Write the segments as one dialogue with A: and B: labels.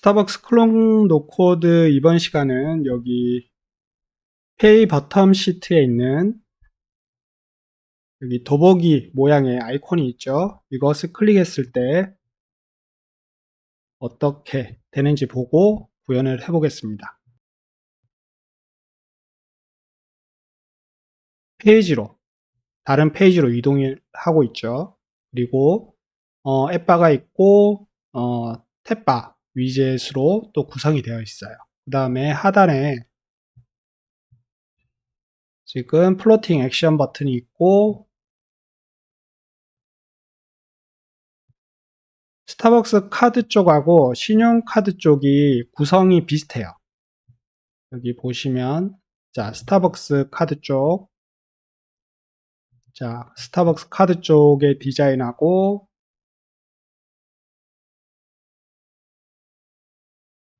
A: 스타벅스 클론 노코드 이번 시간은 여기 페이 버텀 시트에 있는 여기 더보기 모양의 아이콘이 있죠. 이것을 클릭했을 때 어떻게 되는지 보고 구현을 해 보겠습니다. 페이지로 다른 페이지로 이동을 하고 있죠. 그리고 앱바가 있고 탭바 위젯으로 또 구성이 되어 있어요. 그 다음에 하단에 지금 플로팅 액션 버튼이 있고 스타벅스 카드 쪽하고 신용카드 쪽이 구성이 비슷해요. 여기 보시면 자 스타벅스 카드 쪽, 자 스타벅스 카드 쪽의 디자인하고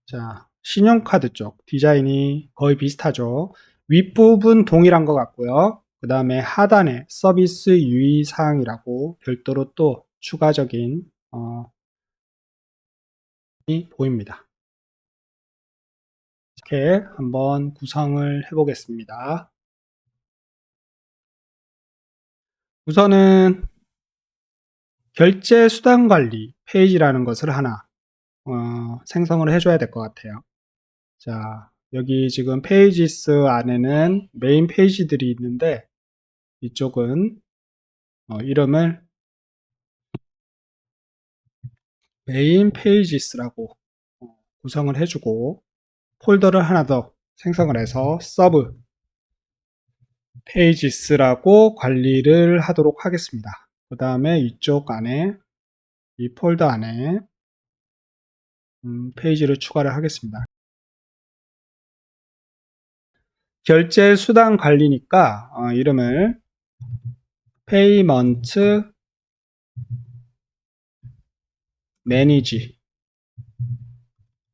A: 자 신용카드 쪽 디자인이 거의 비슷하죠. 윗부분 동일한 것 같고요. 그 다음에 하단에 서비스 유의사항이라고 별도로 또 추가적인 이 보입니다. 이렇게 한번 구성을 해 보겠습니다. 우선은 결제 수단 관리 페이지라는 것을 하나 생성을 해줘야 될 것 같아요. 자, 여기 지금 페이지스 안에는 메인 페이지들이 있는데 이쪽은 이름을 메인 페이지스라고 구성을 해주고 폴더를 하나 더 생성을 해서 서브 페이지스라고 관리를 하도록 하겠습니다. 그 다음에 이쪽 안에 이 폴더 안에 페이지를 추가를 하겠습니다. 결제 수단 관리니까 이름을 페이먼트 매니지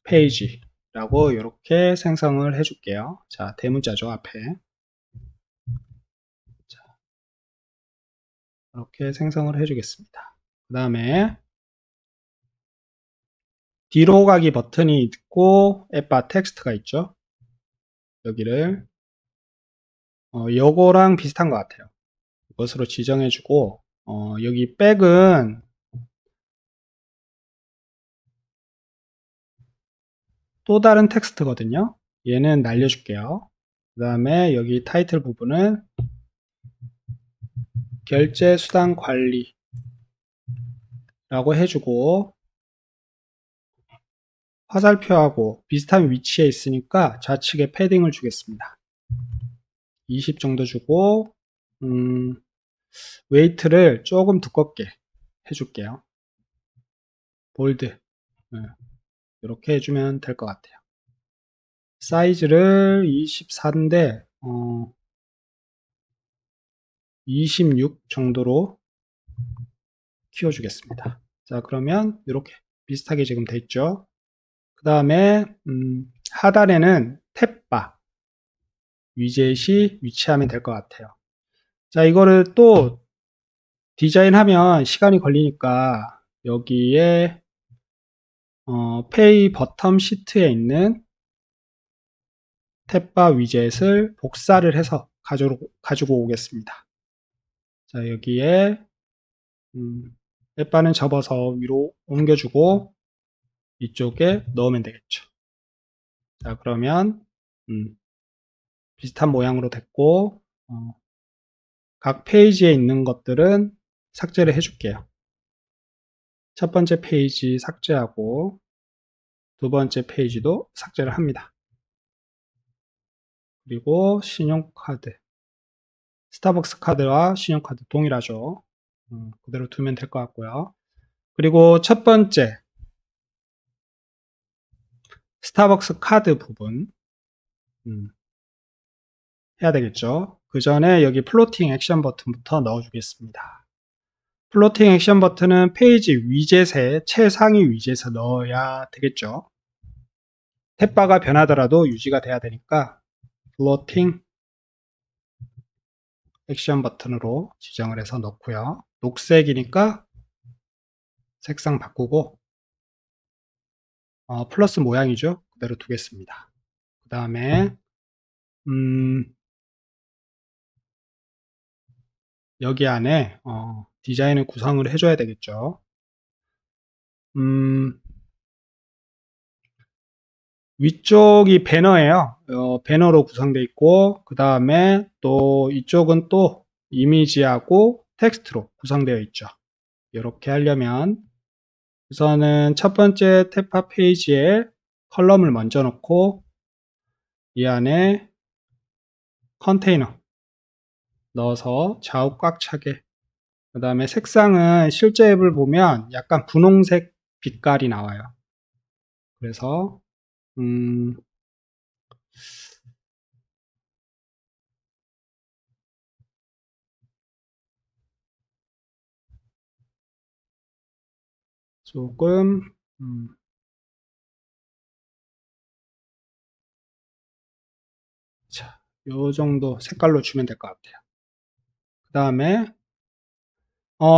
A: 페이지라고 이렇게 생성을 해줄게요. 자, 대문자죠, 앞에. 자, 이렇게 생성을 해주겠습니다. 그 다음에 뒤로 가기 버튼이 있고 앱바 텍스트가 있죠. 여기를 요거랑 비슷한 것 같아요. 이것으로 지정해주고 여기 백은 또 다른 텍스트거든요. 얘는 날려줄게요. 그 다음에 여기 타이틀 부분은 결제 수단 관리라고 해주고 화살표하고 비슷한 위치에 있으니까 좌측에 패딩을 주겠습니다. 20 정도 주고 웨이트를 조금 두껍게 해줄게요. 볼드 이렇게 해주면 될 것 같아요. 사이즈를 24인데 26 정도로 키워주겠습니다. 자, 그러면 이렇게 비슷하게 지금 됐죠. 그 다음에 하단에는 탭바 위젯이 위치하면 될 것 같아요. 자, 이거를 또 디자인하면 시간이 걸리니까 여기에 페이 버텀 시트에 있는 탭바 위젯을 복사를 해서 가지고 오겠습니다. 자, 여기에 탭바는 접어서 위로 옮겨주고 이쪽에 넣으면 되겠죠. 자, 그러면 비슷한 모양으로 됐고 각 페이지에 있는 것들은 삭제를 해줄게요. 첫 번째 페이지 삭제하고 두 번째 페이지도 삭제를 합니다. 그리고 신용카드 스타벅스 카드와 신용카드 동일하죠. 그대로 두면 될 것 같고요. 그리고 첫 번째 스타벅스 카드 부분 해야 되겠죠. 그 전에 여기 플로팅 액션 버튼부터 넣어주겠습니다. 플로팅 액션 버튼은 페이지 위젯에 최상위 위젯에 넣어야 되겠죠. 탭바가 변하더라도 유지가 돼야 되니까 플로팅 액션 버튼으로 지정을 해서 넣고요. 녹색이니까 색상 바꾸고 플러스 모양이죠. 그대로 두겠습니다. 그 다음에 여기 안에 디자인을 구성을 해줘야 되겠죠. 위쪽이 배너예요. 배너로 구성되어 있고 그 다음에 또 이쪽은 또 이미지하고 텍스트로 구성되어 있죠. 이렇게 하려면 우선은 첫 번째 탭파 페이지에 컬럼을 먼저 넣고 이 안에 컨테이너 넣어서 좌우 꽉 차게, 그 다음에 색상은 실제 앱을 보면 약간 분홍색 빛깔이 나와요. 그래서 조금 자, 요 정도 색깔로 주면 될 것 같아요. 그 다음에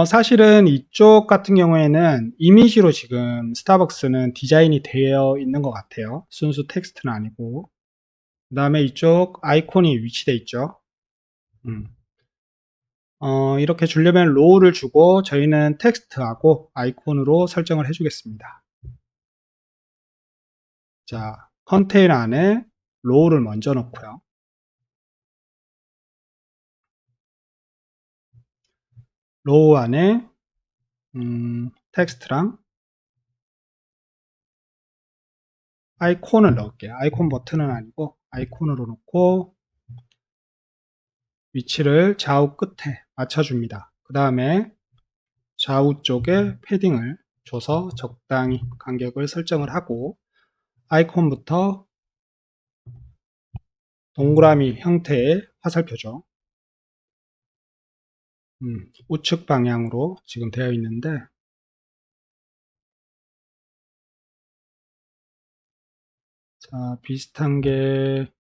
A: 사실은 이쪽 같은 경우에는 이미지로 지금 스타벅스는 디자인이 되어 있는 것 같아요. 순수 텍스트는 아니고. 그 다음에 이쪽 아이콘이 위치되어 있죠. 이렇게 주려면 로우를 주고 저희는 텍스트하고 아이콘으로 설정을 해주겠습니다. 자, 컨테이너 안에 로우를 먼저 넣고요. 로우 안에 텍스트랑 아이콘을 넣을게요. 아이콘 버튼은 아니고 아이콘으로 놓고 위치를 좌우 끝에 맞춰줍니다. 그 다음에 좌우 쪽에 패딩을 줘서 적당히 간격을 설정을 하고 아이콘부터 동그라미 형태의 화살표죠. 우측 방향으로 지금 되어 있는데 자, 비슷한 게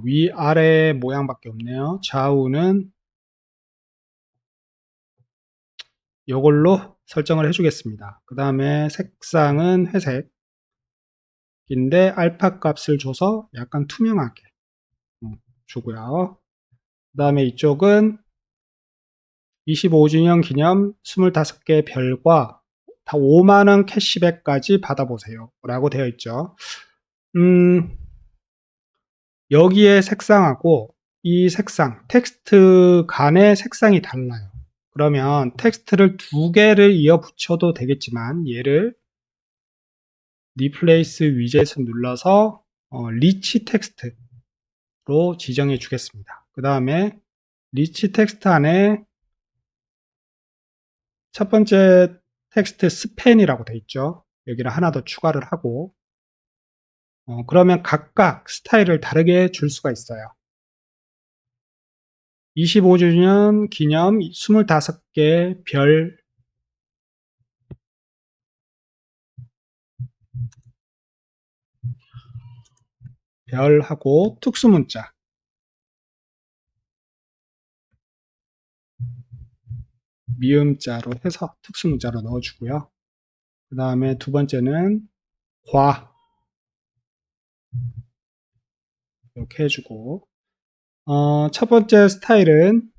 A: 위아래 모양밖에 없네요. 좌우는 이걸로 설정을 해주겠습니다. 그 다음에 색상은 회색인데 알파 값을 줘서 약간 투명하게 주고요. 그 다음에 이쪽은 25주년 기념 25개 별과 다 5만원 캐시백까지 받아보세요 라고 되어 있죠. 여기에 색상하고 이 색상, 텍스트 간의 색상이 달라요. 그러면 텍스트를 두 개를 이어 붙여도 되겠지만 얘를 리플레이스 위젯을 눌러서 리치 텍스트로 지정해 주겠습니다. 그 다음에 리치 텍스트 안에 첫 번째 텍스트 스팬이라고 되어 있죠. 여기를 하나 더 추가를 하고 그러면 각각 스타일을 다르게 줄 수가 있어요. 25주년 기념 25개 별하고 특수문자 미음자로 해서 특수문자로 넣어주고요. 그 다음에 두 번째는 과 이렇게 해주고 첫 번째 스타일은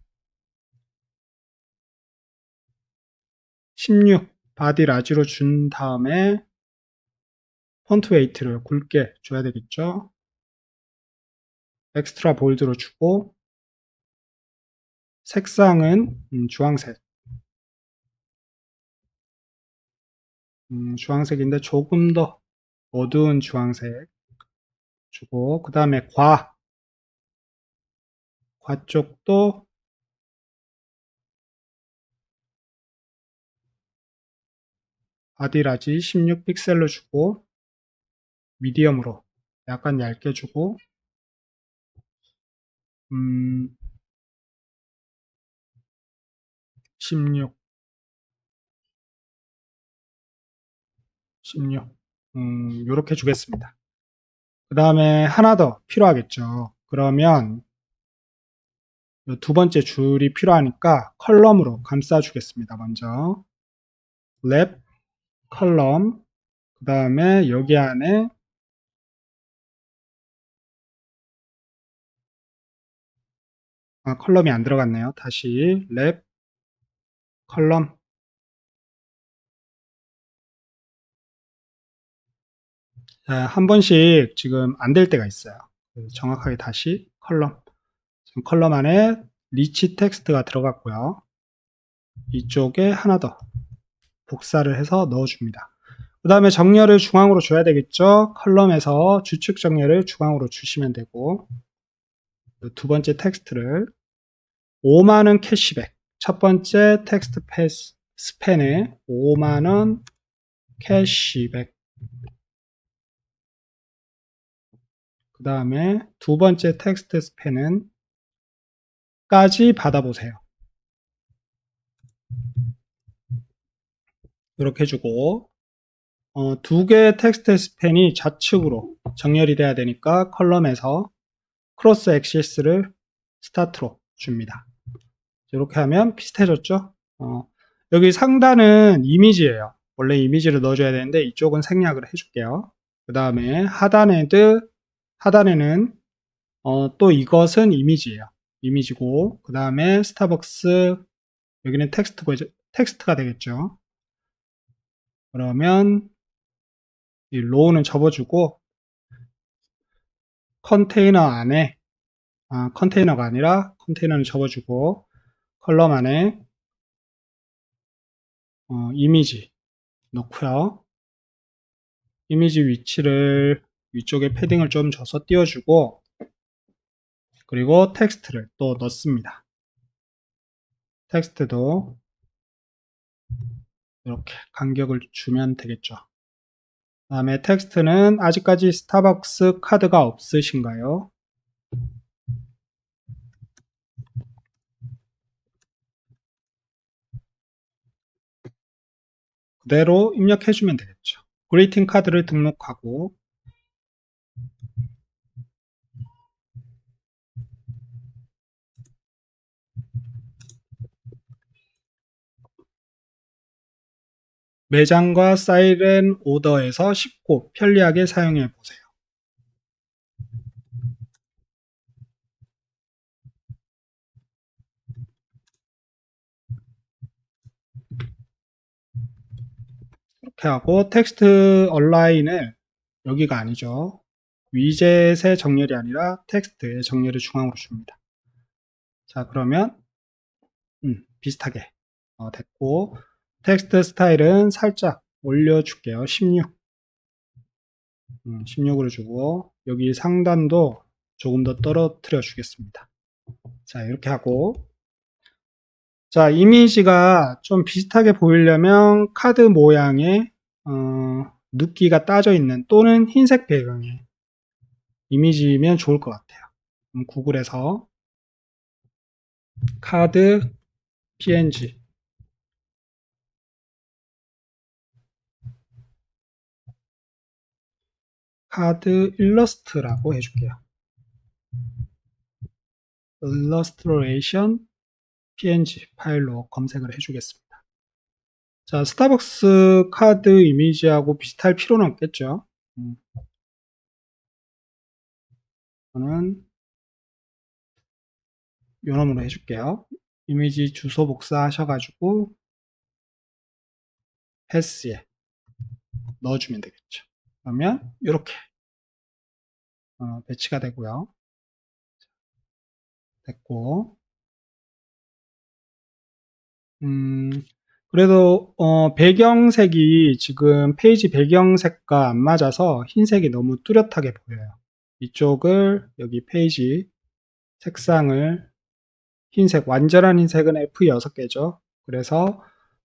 A: 16 바디 라지로 준 다음에 폰트 웨이트를 굵게 줘야 되겠죠. 엑스트라 볼드로 주고 색상은 주황색 주황색인데 조금 더 어두운 주황색 주고 그 다음에 과 쪽도 바디라지 16픽셀로 주고 미디엄으로 약간 얇게 주고 16 요렇게 주겠습니다. 그 다음에 하나 더 필요하겠죠. 그러면 두 번째 줄이 필요하니까 컬럼으로 감싸 주겠습니다. 먼저 랩 컬럼 그 다음에 여기 안에 컬럼이 안 들어갔네요. 다시 랩 컬럼. 자, 한 번씩 지금 안 될 때가 있어요. 정확하게 다시 컬럼. 지금 컬럼 안에 리치 텍스트가 들어갔고요. 이쪽에 하나 더 복사를 해서 넣어줍니다. 그 다음에 정렬을 중앙으로 줘야 되겠죠. 컬럼에서 주축 정렬을 중앙으로 주시면 되고, 두 번째 텍스트를 5만원 캐시백. 첫 번째 텍스트 패스 스팬에 5만원 캐시백. 그 다음에 두 번째 텍스트 스팬은 까지 받아보세요. 이렇게 해주고, 두 개의 텍스트 스팬이 좌측으로 정렬이 돼야 되니까 컬럼에서 크로스 액시스를 스타트로 줍니다. 이렇게 하면 비슷해졌죠? 여기 상단은 이미지예요. 원래 이미지를 넣어줘야 되는데 이쪽은 생략을 해줄게요. 그 다음에 하단에는 또 이것은 이미지예요. 이미지고 그 다음에 스타벅스 여기는 텍스트가 되겠죠. 그러면 이 로우는 접어주고 컨테이너 안에 컨테이너가 아니라 컨테이너는 접어주고 컬럼 안에 이미지 넣고요. 이미지 위치를 위쪽에 패딩을 좀 줘서 띄워주고 그리고 텍스트를 또 넣습니다. 텍스트도 이렇게 간격을 주면 되겠죠. 그 다음에 텍스트는 아직까지 스타벅스 카드가 없으신가요? 그대로 입력해주면 되겠죠. 그리팅 카드를 등록하고 매장과 사이렌 오더에서 쉽고 편리하게 사용해 보세요. 이렇게 하고 텍스트 얼라인을 여기가 아니죠. 위젯의 정렬이 아니라 텍스트의 정렬을 중앙으로 줍니다. 자, 그러면 비슷하게 됐고 텍스트 스타일은 살짝 올려줄게요. 16 16으로 주고 여기 상단도 조금 더 떨어뜨려 주겠습니다. 자, 이렇게 하고 자, 이미지가 좀 비슷하게 보이려면 카드 모양의 눕기가 따져 있는 또는 흰색 배경의 이미지면 좋을 것 같아요. 구글에서 카드 png 카드 일러스트라고 해줄게요. illustration png 파일로 검색을 해주겠습니다. 자, 스타벅스 카드 이미지하고 비슷할 필요는 없겠죠. 저는 요놈으로 해줄게요. 이미지 주소 복사하셔가지고 패스에 넣어주면 되겠죠. 그러면 이렇게 배치가 되고요. 됐고 그래도 배경색이 지금 페이지 배경색과 안 맞아서 흰색이 너무 뚜렷하게 보여요. 이쪽을 여기 페이지 색상을 흰색, 완전한 흰색은 F6개죠. 그래서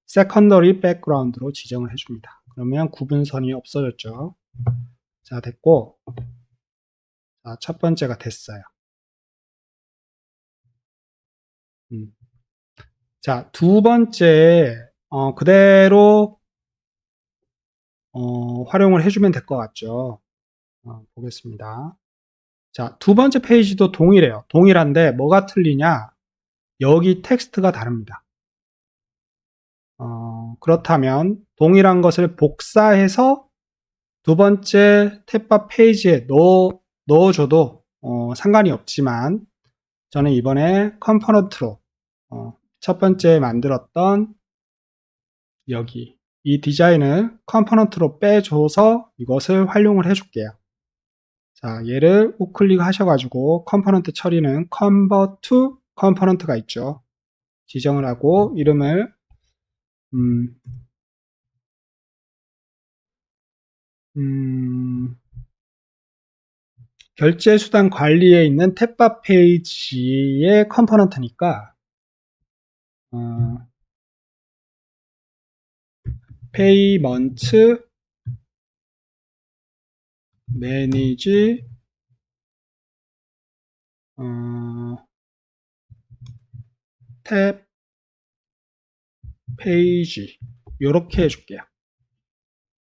A: 세컨더리 백그라운드로 지정을 해줍니다. 그러면 구분선이 없어졌죠. 자, 됐고 자, 첫 번째가 됐어요. 자, 두 번째 그대로 활용을 해주면 될 것 같죠. 보겠습니다. 자, 두 번째 페이지도 동일해요. 동일한데 뭐가 틀리냐? 여기 텍스트가 다릅니다. 그렇다면 동일한 것을 복사해서 두 번째 탭바 페이지에 넣어줘도 상관이 없지만 저는 이번에 컴포넌트로 첫 번째 만들었던 여기 이 디자인을 컴포넌트로 빼줘서 이것을 활용을 해줄게요. 자, 얘를 우클릭 하셔가지고 컴포넌트 처리는 컨버트 투 컴포넌트가 있죠. 지정을 하고 이름을 결제수단 관리에 있는 탭바 페이지의 컴포넌트니까 페이먼트 매니지 탭 페이지 요렇게 해줄게요.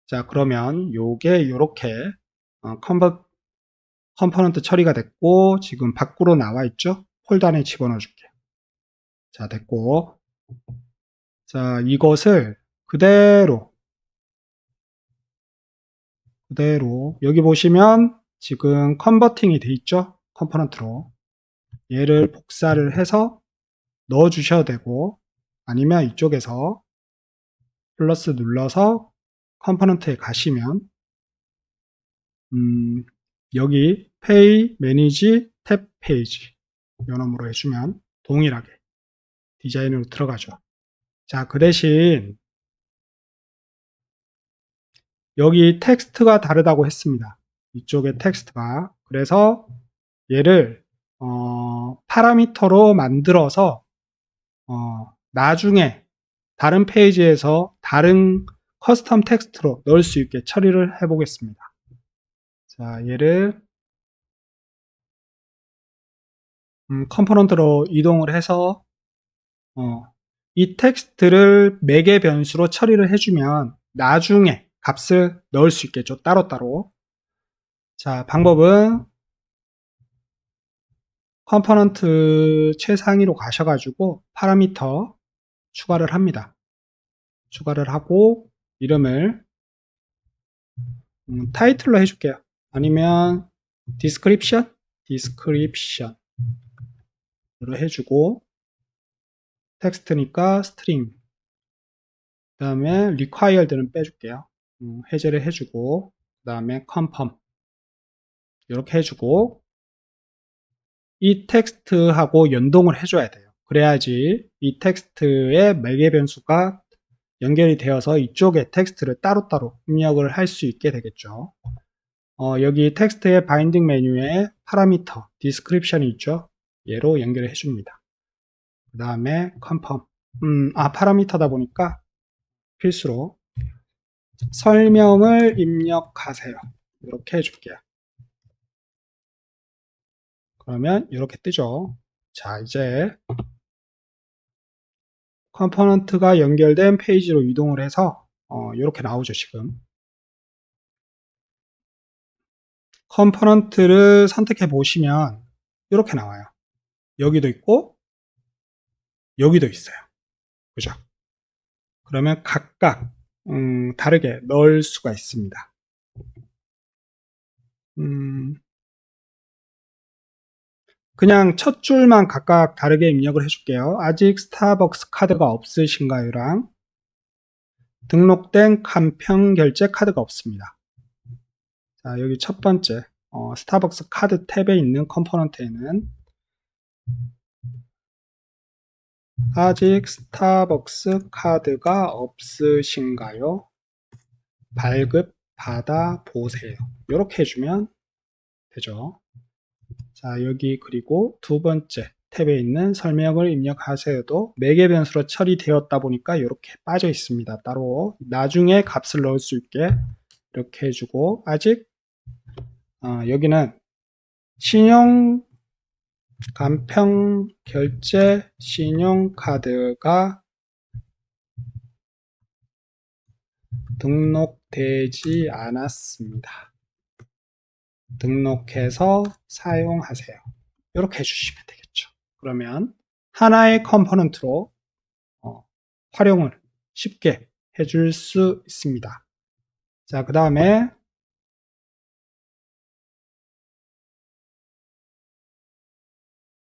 A: 자, 그러면 요게 요렇게 컴포넌트 처리가 됐고 지금 밖으로 나와 있죠? 폴더 안에 집어넣어 줄게요. 자, 됐고 자, 이것을 그대로 여기 보시면 지금 컨버팅이 돼 있죠? 컴포넌트로 얘를 복사를 해서 넣어 주셔도 되고 아니면 이쪽에서 플러스 눌러서 컴포넌트에 가시면 여기 Pay, Manage, 탭 페이지 요놈으로 해주면 동일하게 디자인으로 들어가죠. 자, 그 대신 여기 텍스트가 다르다고 했습니다. 이쪽에 텍스트가 그래서 얘를 파라미터로 만들어서 나중에 다른 페이지에서 다른 커스텀 텍스트로 넣을 수 있게 처리를 해 보겠습니다. 자, 얘를 컴포넌트로 이동을 해서 이 텍스트를 매개 변수로 처리를 해주면 나중에 값을 넣을 수 있겠죠. 따로따로. 자, 방법은 컴포넌트 최상위로 가셔가지고 파라미터 추가를 합니다. 추가를 하고 이름을 타이틀로 해줄게요. 아니면 description으로 해주고 텍스트니까 string 그 다음에 required는 빼줄게요. 해제를 해주고 그 다음에 confirm 이렇게 해주고 이 텍스트하고 연동을 해줘야 돼요. 그래야지 이 텍스트의 매개 변수가 연결이 되어서 이쪽에 텍스트를 따로따로 입력을 할 수 있게 되겠죠. 여기 텍스트의 바인딩 메뉴에 파라미터, 디스크립션이 있죠. 얘로 연결을 해줍니다. 그 다음에 confirm. 파라미터다 보니까 필수로 설명을 입력하세요. 이렇게 해줄게요. 그러면 이렇게 뜨죠. 자, 이제 컴포넌트가 연결된 페이지로 이동을 해서 이렇게 나오죠, 지금. 컴포넌트를 선택해 보시면 이렇게 나와요. 여기도 있고 여기도 있어요. 그죠? 그러면 각각 다르게 넣을 수가 있습니다. 그냥 첫 줄만 각각 다르게 입력을 해줄게요. 아직 스타벅스 카드가 없으신가요랑 등록된 간편 결제 카드가 없습니다. 자, 여기 첫 번째 스타벅스 카드 탭에 있는 컴포넌트에는 아직 스타벅스 카드가 없으신가요? 발급 받아 보세요. 이렇게 해주면 되죠. 자, 여기 그리고 두 번째 탭에 있는 설명을 입력하세요도 매개 변수로 처리되었다 보니까 이렇게 빠져 있습니다. 따로 나중에 값을 넣을 수 있게 이렇게 해주고 아직 여기는 신용 간편 결제 신용카드가 등록되지 않았습니다. 등록해서 사용하세요. 이렇게 해주시면 되겠죠. 그러면 하나의 컴포넌트로 활용을 쉽게 해줄 수 있습니다. 자, 그 다음에